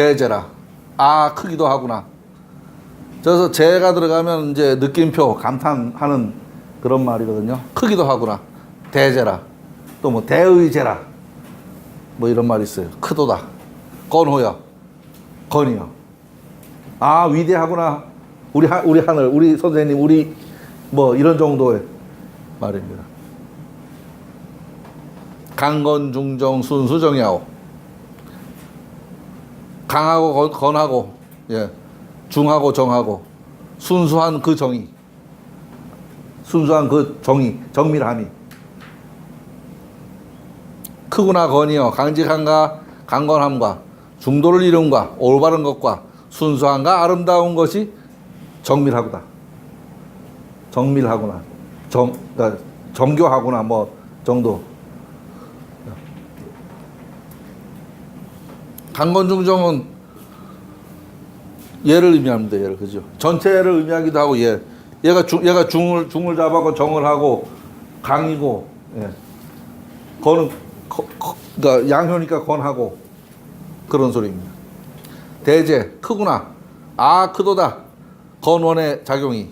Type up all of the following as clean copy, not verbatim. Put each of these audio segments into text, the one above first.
대제라. 아, 크기도 하구나. 그래서 제가 들어가면 이제 느낌표, 감탄하는 그런 말이거든요. 크기도 하구나. 대제라. 또 뭐 대의제라. 뭐 이런 말이 있어요. 크도다. 건호여. 건이요. 아, 위대하구나. 우리 하늘, 우리 선생님, 우리 뭐 이런 정도의 말입니다. 강건중정 순수정야오. 강하고 건하고, 예, 중하고 정하고, 순수한 그 정의, 순수한 그 정의, 정밀함이. 크구나 건이여. 강직함과 강건함과 중도를 이룬과 올바른 것과 순수함과 아름다운 것이 정밀하구나. 정밀하구나. 그러니까 정교하구나. 뭐 정도. 강건중정은 얘를 의미합니다. 얘를, 그죠? 전체를 의미하기도 하고, 얘가 중을 잡아고 정을 하고 강이고, 예. 건은 그러니까 양효니까 건하고 그런 소리입니다. 대제 크구나. 아, 크도다. 건원의 작용이.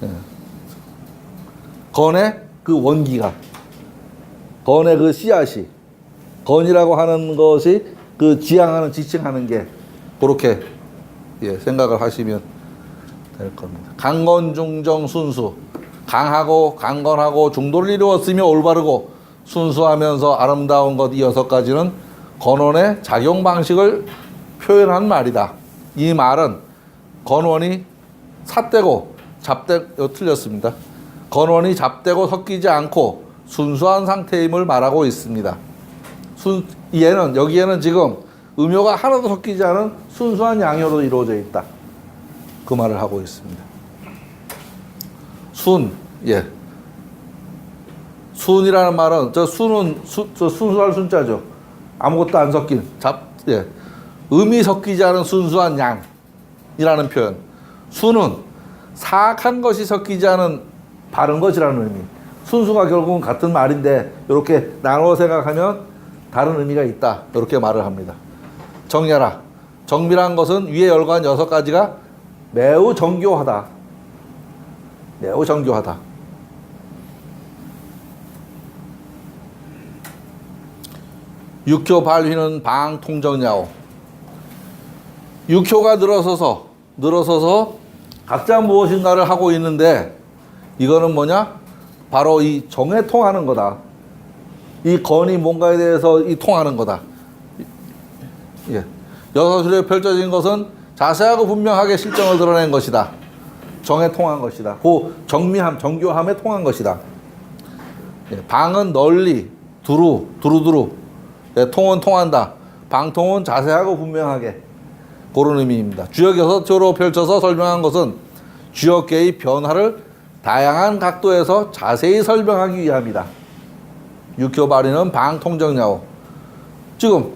예. 건의 그 원기가, 건의 그 씨앗이, 건이라고 하는 것이 그 지향하는, 지칭하는 게 그렇게, 예, 생각을 하시면 될 겁니다. 강건중정 순수. 강하고 강건하고 중도를 이루었으며 올바르고 순수하면서 아름다운 것, 이 6가지는 건원의 작용 방식을 표현한 말이다. 이 말은 건원이 삿되고 틀렸습니다. 건원이 잡되고 섞이지 않고 순수한 상태임을 말하고 있습니다. 여기에는 지금 음효가 하나도 섞이지 않은 순수한 양효로 이루어져 있다. 그 말을 하고 있습니다. 예. 순이라는 말은, 저 순은 순수할 순자죠. 아무것도 안 섞인, 예. 음이 섞이지 않은 순수한 양이라는 표현. 순은 사악한 것이 섞이지 않은 바른 것이라는 의미. 순수가 결국은 같은 말인데, 이렇게 나눠 생각하면 다른 의미가 있다. 이렇게 말을 합니다. 정야라. 정밀한 것은 위에 열거한 6가지가 매우 정교하다. 매우 정교하다. 육효 발휘는 방통정야오. 육효가 늘어서서 각자 무엇인가를 하고 있는데, 이거는 뭐냐? 바로 이 정에 통하는 거다. 이 건이 뭔가에 대해서 통하는 거다. 예. 여서술에 펼쳐진 것은 자세하고 분명하게 실정을 드러낸 것이다. 정에 통한 것이다. 그 정미함, 정교함에 통한 것이다. 예. 방은 널리, 두루두루. 예. 통은 통한다. 방통은 자세하고 분명하게. 그런 의미입니다. 주역 6조로 펼쳐서 설명한 것은 주역계의 변화를 다양한 각도에서 자세히 설명하기 위함이다. 육효 발휘는 방통정야오. 지금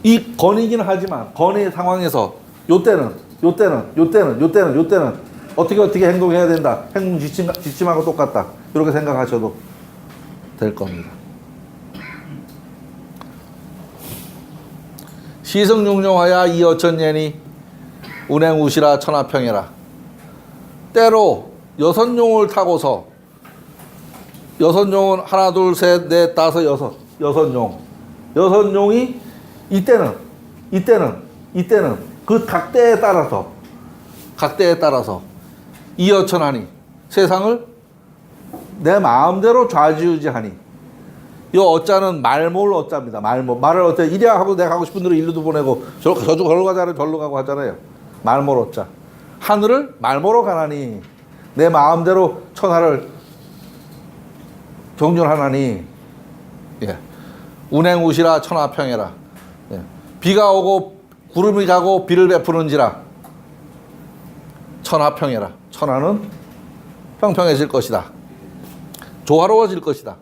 이 건이긴 하지만 건의 상황에서 요때는 어떻게 행동해야 된다. 행동 지침하고 똑같다. 이렇게 생각하셔도 될 겁니다. 시승중용하야 이어천년이 운행우시라 천하평해라. 때로 6용을 타고서, 6용은 하나 둘 셋 넷 다섯 여섯 6용이 이때는 그 각대에 따라서 이어천하니 세상을 내 마음대로 좌지우지하니. 이 어자는 말몰 어자입니다. 말을 어때 이래야 하고 내가 가고 싶은 대로 일로도 보내고 저로 가자를 절로 가고 하잖아요. 말몰 어자. 하늘을 말모로 가나니 내 마음대로 천하를 정준하나니. 예. 운행우시라 천하평해라. 예. 비가 오고 구름이 가고 비를 베푸는지라 천하평해라. 천하는 평평해질 것이다. 조화로워질 것이다.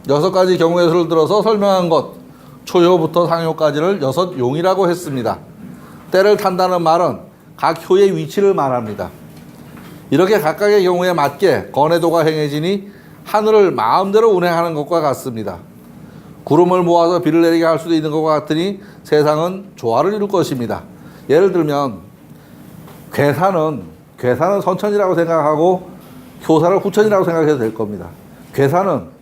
6가지 경우의 수를 들어서 설명한 것, 초효부터 상효까지를 6용이라고 했습니다. 때를 탄다는 말은 각 효의 위치를 말합니다. 이렇게 각각의 경우에 맞게 건해도가 행해지니 하늘을 마음대로 운행하는 것과 같습니다. 구름을 모아서 비를 내리게 할 수도 있는 것과 같으니 세상은 조화를 이룰 것입니다. 예를 들면 괴사는 선천이라고 생각하고 효사를 후천이라고 생각해도 될 겁니다. 괴사는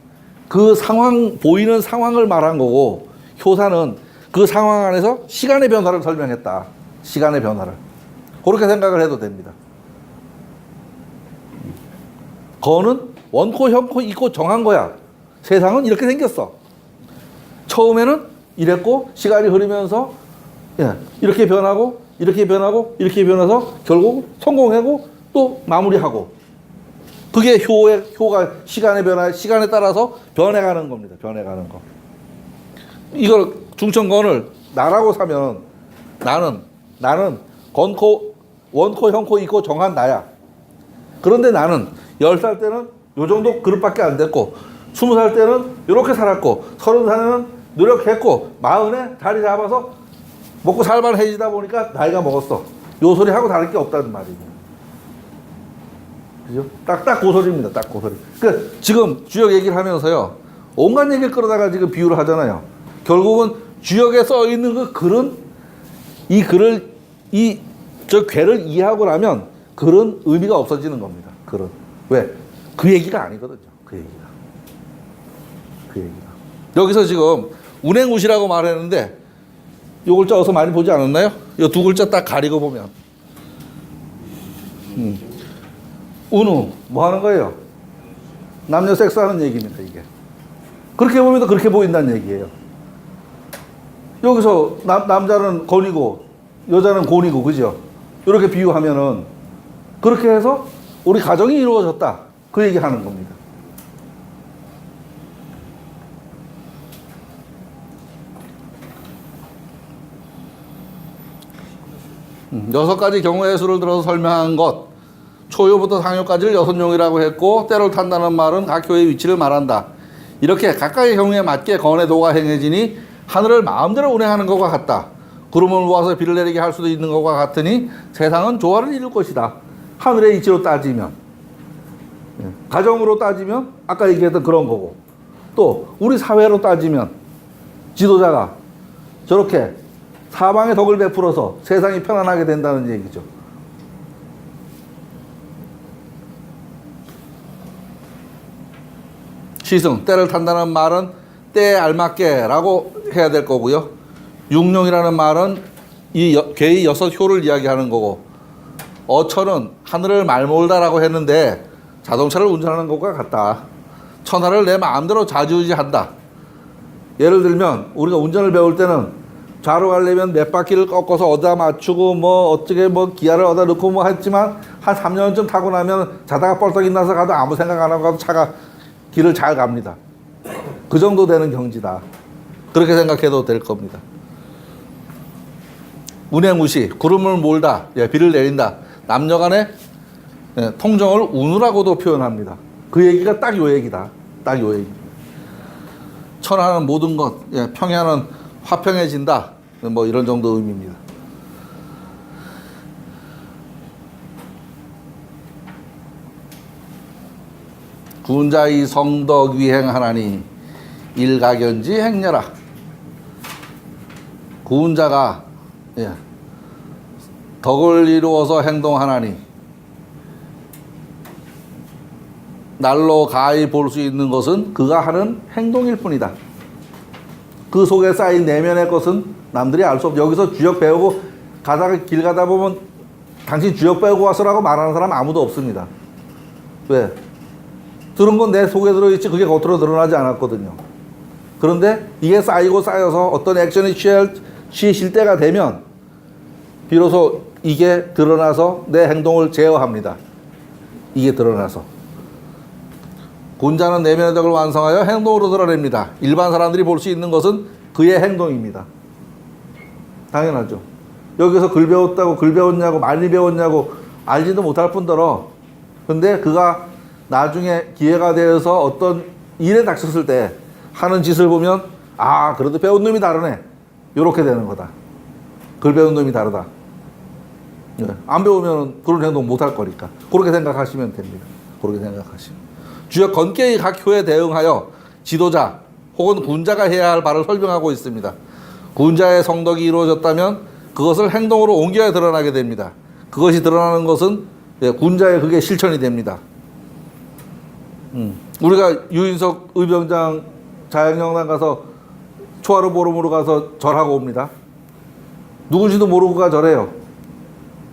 그 상황, 보이는 상황을 말한 거고, 효사는 그 상황 안에서 시간의 변화를 설명했다. 시간의 변화를. 그렇게 생각을 해도 됩니다. 거는 원코, 형코, 이코 정한 거야. 세상은 이렇게 생겼어. 처음에는 이랬고, 시간이 흐르면서 이렇게 변하고, 이렇게 변하고, 이렇게 변해서 결국 성공하고 또 마무리하고. 그게 효가 시간의 변화, 시간에 따라서 변해가는 겁니다. 변해가는 거. 이걸 중천건을 나라고 사면 나는 건코, 원코, 형코, 이코 정한 나야. 그런데 나는 10살 때는 요 정도 그릇밖에 안 됐고, 20살 때는 이렇게 살았고, 30살에는 노력했고, 40에 자리 잡아서 먹고 살만해지다 보니까 나이가 먹었어. 요 소리 하고 다를 게 없다는 말이에요. 그죠? 딱 그 소리입니다. 딱 그 소리. 그 지금 주역 얘기를 하면서요, 온갖 얘기를 끌어다가 지금 비유를 하잖아요. 결국은 주역에 써 있는 그 글은 이 글을 저 괴를 이해하고 나면 글은 의미가 없어지는 겁니다. 글은 왜? 그 얘기가 아니거든요. 그 얘기가. 여기서 지금 운행우시라고 말했는데 요 글자 어서 많이 보지 않았나요? 요 두 글자 딱 가리고 보면 운우 뭐 하는 거예요? 남녀 섹스하는 얘기입니다. 이게 그렇게 보면 그렇게 보인다는 얘기예요. 여기서 남자는 건이고 여자는 곤이고, 그죠? 이렇게 비유하면은 그렇게 해서 우리 가정이 이루어졌다, 그 얘기하는 겁니다. 여섯 가지 경우의 수를 들어서 설명한 것, 초효부터 상효까지를 여섯용이라고 했고, 때를 탄다는 말은 각 효의 위치를 말한다. 이렇게 각각의 경우에 맞게 건의 도가 행해지니 하늘을 마음대로 운행하는 것과 같다. 구름을 모아서 비를 내리게 할 수도 있는 것과 같으니 세상은 조화를 이룰 것이다. 하늘의 이치로 따지면, 가정으로 따지면 아까 얘기했던 그런 거고, 또 우리 사회로 따지면 지도자가 저렇게 사방에 덕을 베풀어서 세상이 편안하게 된다는 얘기죠. 시승, 때를 탄다는 말은 때에 알맞게 라고 해야 될 거고요. 육룡이라는 말은 이 괴의 여섯 효를 이야기하는 거고, 어천은 하늘을 말몰다라고 했는데 자동차를 운전하는 것과 같다. 천하를 내 마음대로 좌지우지한다. 예를 들면 우리가 운전을 배울 때는 좌로 가려면 몇 바퀴를 꺾어서 어디다 맞추고 뭐 어떻게 뭐 기아를 어디다 넣고 뭐 했지만, 한 3년쯤 타고 나면 자다가 뻘떡이 나서 가도 아무 생각 안 하고 가도 차가 길을 잘 갑니다. 그 정도 되는 경지다. 그렇게 생각해도 될 겁니다. 운행우시, 구름을 몰다, 비를 내린다. 남녀간의 통정을 운우라고도 표현합니다. 그 얘기가 딱 요 얘기다. 딱 요 얘기. 천하는 모든 것, 평야는 화평해진다. 뭐 이런 정도 의미입니다. 군자의 성덕 위행하나니 일가견지 행여라. 구운자가 덕을 이루어서 행동하나니 날로 가히 볼 수 있는 것은 그가 하는 행동일 뿐이다. 그 속에 쌓인 내면의 것은 남들이 알 수 없다. 여기서 주역 배우고 가다가 길 가다 보면 당신 주역 배우고 왔어라고 말하는 사람 아무도 없습니다. 왜? 들은 건 내 속에 들어있지 그게 겉으로 드러나지 않았거든요. 그런데 이게 쌓이고 쌓여서 어떤 액션이 취해질 때가 되면 비로소 이게 드러나서 내 행동을 제어합니다. 이게 드러나서. 군자는 내면의 덕을 완성하여 행동으로 드러냅니다. 일반 사람들이 볼 수 있는 것은 그의 행동입니다. 당연하죠. 여기서 글 배웠다고, 글 배웠냐고, 많이 배웠냐고 알지도 못할 뿐더러, 근데 그가 나중에 기회가 되어서 어떤 일에 닥쳤을 때 하는 짓을 보면, 아, 그래도 배운 놈이 다르네, 요렇게 되는 거다. 글 배운 놈이 다르다. 안 배우면 그런 행동 못 할 거니까. 그렇게 생각하시면 됩니다. 그렇게 생각하시면. 주역 건계의 각 효에 대응하여 지도자 혹은 군자가 해야 할 바를 설명하고 있습니다. 군자의 성덕이 이루어졌다면 그것을 행동으로 옮겨야 드러나게 됩니다. 그것이 드러나는 것은 군자의 그게 실천이 됩니다. 우리가 유인석 의병장 자양영당 가서 초하루 보름으로 가서 절하고 옵니다. 누군지도 모르고가 절해요.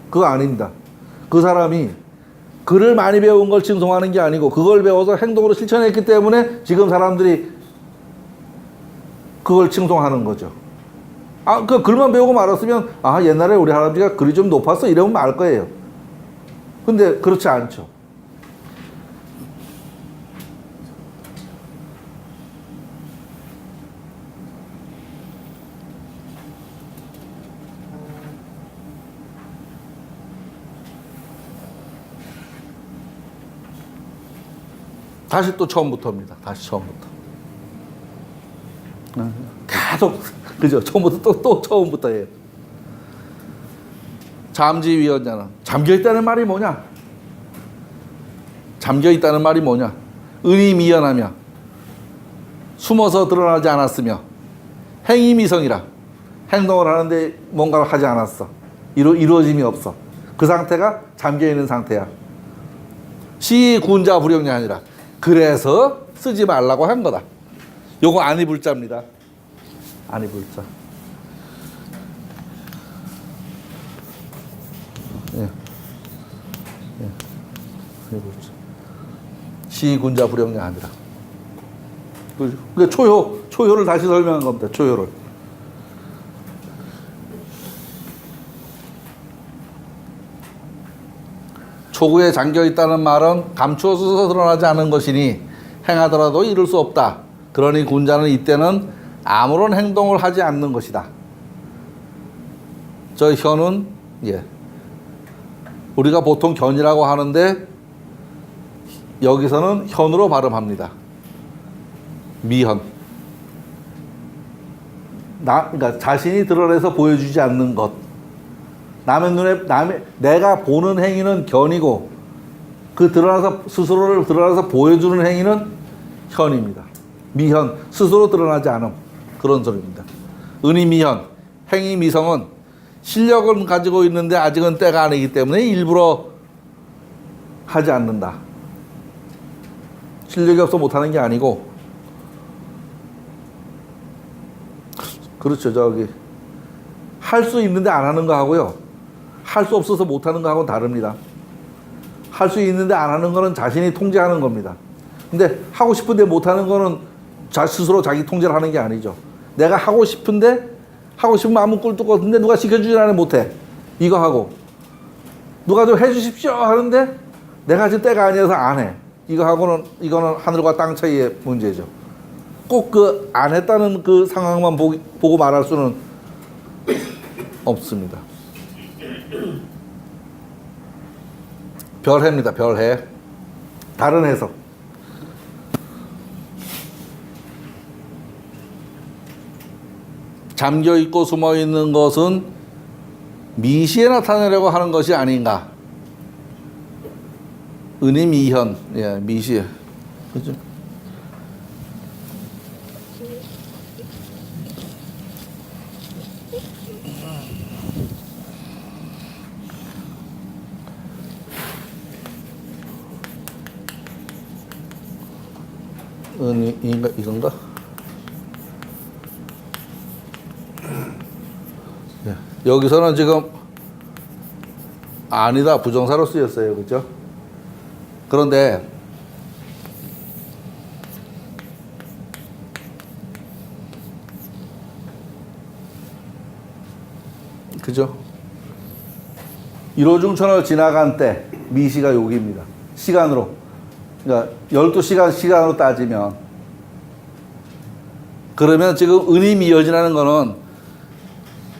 그거 아닙니다. 그 사람이 글을 많이 배운 걸 칭송하는 게 아니고 그걸 배워서 행동으로 실천했기 때문에 지금 사람들이 그걸 칭송하는 거죠. 그 글만 배우고 말았으면 옛날에 우리 할아버지가 글이 좀 높았어 이러면 말 거예요. 근데 그렇지 않죠. 다시 또 처음부터입니다. 다시 처음부터. 계속 그죠? 처음부터 또 처음부터예요. 잠지위원자는 잠겨있다는 말이 뭐냐? 잠겨있다는 말이 뭐냐? 은이미연하며 숨어서 드러나지 않았으며 행위미성이라 행동을 하는데 뭔가를 하지 않았어. 이루어짐이 없어. 그 상태가 잠겨있는 상태야. 시군자 불용이 아니라 그래서 쓰지 말라고 한 거다. 요거 안이불자입니다. 안이불자. 예. 안이불자. 시군자 불용이 아니라. 그러니까 초효를 다시 설명한 겁니다. 초효를. 초구에 잠겨있다는 말은 감추어서 드러나지 않은 것이니 행하더라도 이룰 수 없다. 그러니 군자는 이때는 아무런 행동을 하지 않는 것이다. 저 현은 우리가 보통 견이라고 하는데 여기서는 현으로 발음합니다. 미현. 그러니까 자신이 드러내서 보여주지 않는 것. 내가 보는 행위는 견이고 스스로를 드러나서 보여주는 행위는 현입니다. 미현, 스스로 드러나지 않음. 그런 소리입니다. 은이미현, 행위미성은 실력은 가지고 있는데 아직은 때가 아니기 때문에 일부러 하지 않는다. 실력이 없어 못하는 게 아니고, 그렇죠. 할 수 있는데 안 하는 거 하고요. 할 수 없어서 못하는 거하고는 다릅니다. 할 수 있는데 안 하는 거는 자신이 통제하는 겁니다. 근데 하고 싶은데 못하는 거는 스스로 자기 통제를 하는 게 아니죠. 내가 하고 싶으면 아무 꿀도 없는데 누가 시켜주지 않으면 못해. 이거 하고 누가 좀 해주십시오 하는데 내가 지금 때가 아니어서 안 해. 이거는 하늘과 땅 차이의 문제죠. 꼭 안 했다는 그 상황만 보고 말할 수는 없습니다. 별해입니다. 별해. 다른 해석. 잠겨있고 숨어있는 것은 미시에 나타내려고 하는 것이 아닌가. 은이미현. 미시. 그죠? 이건가? 여기서는 지금 아니다 부정사로 쓰였어요. 그죠? 그런데 그죠? 1호중천을 지나간 때 미시가 여기입니다. 시간으로. 그러니까 12시간으로 따지면 그러면 지금 은이미여지라는 거는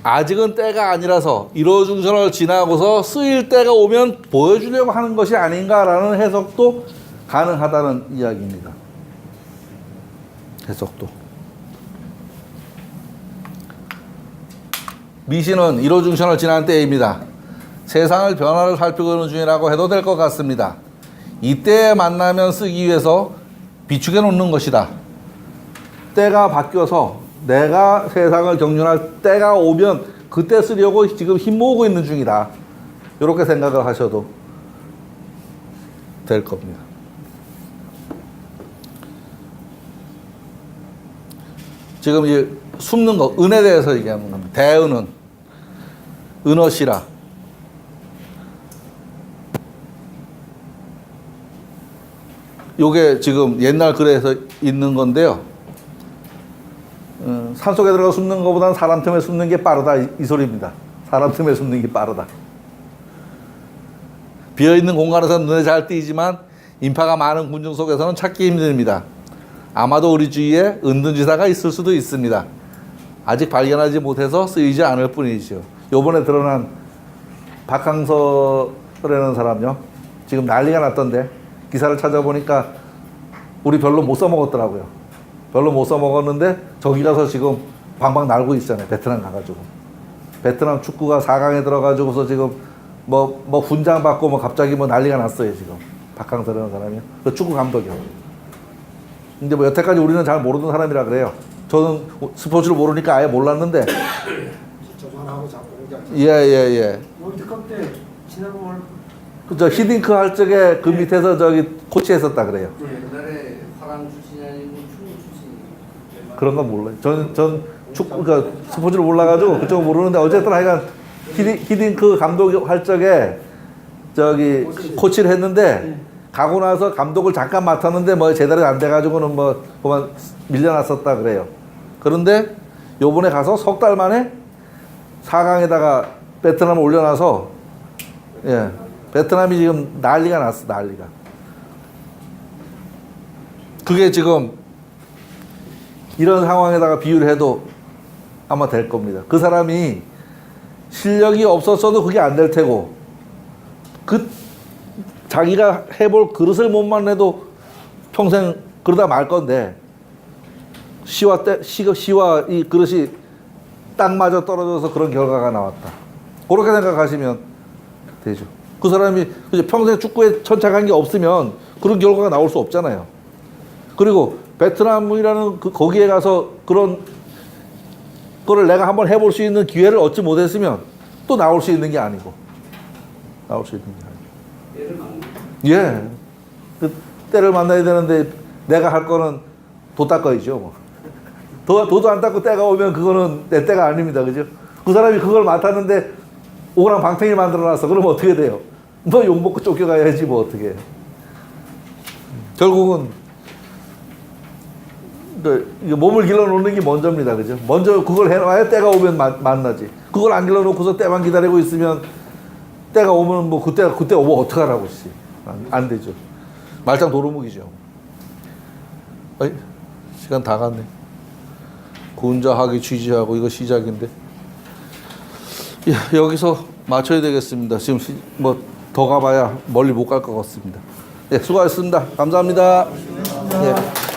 아직은 때가 아니라서 1호중천을 지나고서 쓰일 때가 오면 보여주려고 하는 것이 아닌가라는 해석도 가능하다는 이야기입니다. 해석도. 미시는 1호중천을 지난 때입니다. 세상을 변화를 살피고 있는 중이라고 해도 될 것 같습니다. 이때 만나면 쓰기 위해서 비축해 놓는 것이다. 때가 바뀌어서 내가 세상을 경륜할 때가 오면 그때 쓰려고 지금 힘 모으고 있는 중이다. 이렇게 생각을 하셔도 될 겁니다. 지금 이 숨는 거, 은에 대해서 얘기하는 겁니다. 대은은, 은어시라. 요게 지금 옛날 글에서 있는 건데요. 산속에 들어가 숨는 것보다는 사람 틈에 숨는 게 빠르다. 이 소리입니다. 사람 틈에 숨는 게 빠르다. 비어있는 공간에서 눈에 잘 띄지만 인파가 많은 군중 속에서는 찾기 힘듭니다. 아마도 우리 주위에 은둔지사가 있을 수도 있습니다. 아직 발견하지 못해서 쓰이지 않을 뿐이죠. 요번에 드러난 박항서라는 사람요. 지금 난리가 났던데 기사를 찾아보니까 우리 별로 못 써먹었더라고요. 별로 못 써먹었는데 저기 가서 지금 방방 날고 있잖아요. 베트남 가가지고. 베트남 축구가 4강에 들어가지고서 지금 뭐 훈장 받고 뭐 갑자기 뭐 난리가 났어요. 지금 박항서라는 사람이요. 그 축구 감독이요. 근데 뭐 여태까지 우리는 잘 모르는 사람이라 그래요. 저는 스포츠를 모르니까 아예 몰랐는데. 전화하고 자꾸 예. 월드컵 때 지난번 저 히딩크 할 적에 그 밑에서 저기 코치했었다 그래요. 옛날에 화랑 출신이 아니고 축구 출신이. 그런 건 몰라요. 전 축구 그러니까 스포츠를 몰라가지고 그쪽은 모르는데 어쨌든 하여간 히딩크 감독 할 적에 저기 코치를 했는데 가고 나서 감독을 잠깐 맡았는데 뭐 제대로 안 돼가지고는 뭐 그만 밀려났었다 그래요. 그런데 요번에 가서 석 달 만에 4강에다가 베트남을 올려놔서 예. 베트남이 지금 난리가 났어, 난리가. 그게 지금 이런 상황에다가 비유를 해도 아마 될 겁니다. 그 사람이 실력이 없었어도 그게 안 될 테고, 그 자기가 해볼 그릇을 못 만내도 평생 그러다 말 건데, 시와 이 그릇이 딱 맞아 떨어져서 그런 결과가 나왔다. 그렇게 생각하시면 되죠. 그 사람이 평생 축구에 천착한 게 없으면 그런 결과가 나올 수 없잖아요. 그리고 베트남이라는 거기에 가서 그런 거를 내가 한번 해볼 수 있는 기회를 얻지 못했으면 또 나올 수 있는 게 아니고. 나올 수 있는 게 아니고. 예. 그 때를 만나야 되는데 내가 할 거는 도 닦아야죠. 뭐. 도도 안 닦고 때가 오면 그거는 내 때가 아닙니다. 그죠? 그 사람이 그걸 맡았는데 오랑 방탱이 만들어놨어. 그러면 어떻게 돼요? 너 욕먹고 쫓겨가야지 뭐 어떻게 해. 결국은 몸을 길러놓는 게 먼저입니다. 그죠? 먼저 그걸 해놔야 때가 오면 만나지. 그걸 안 길러놓고서 때만 기다리고 있으면 때가 오면 뭐 그때 오면 어떡하라고 씨. 안 되죠. 말짱 도루묵이죠. 어이, 시간 다 갔네. 군자하기 취지하고 이거 시작인데. 예, 여기서 맞춰야 되겠습니다. 지금 뭐 더 가봐야 멀리 못 갈 것 같습니다. 예, 수고하셨습니다. 감사합니다. 예.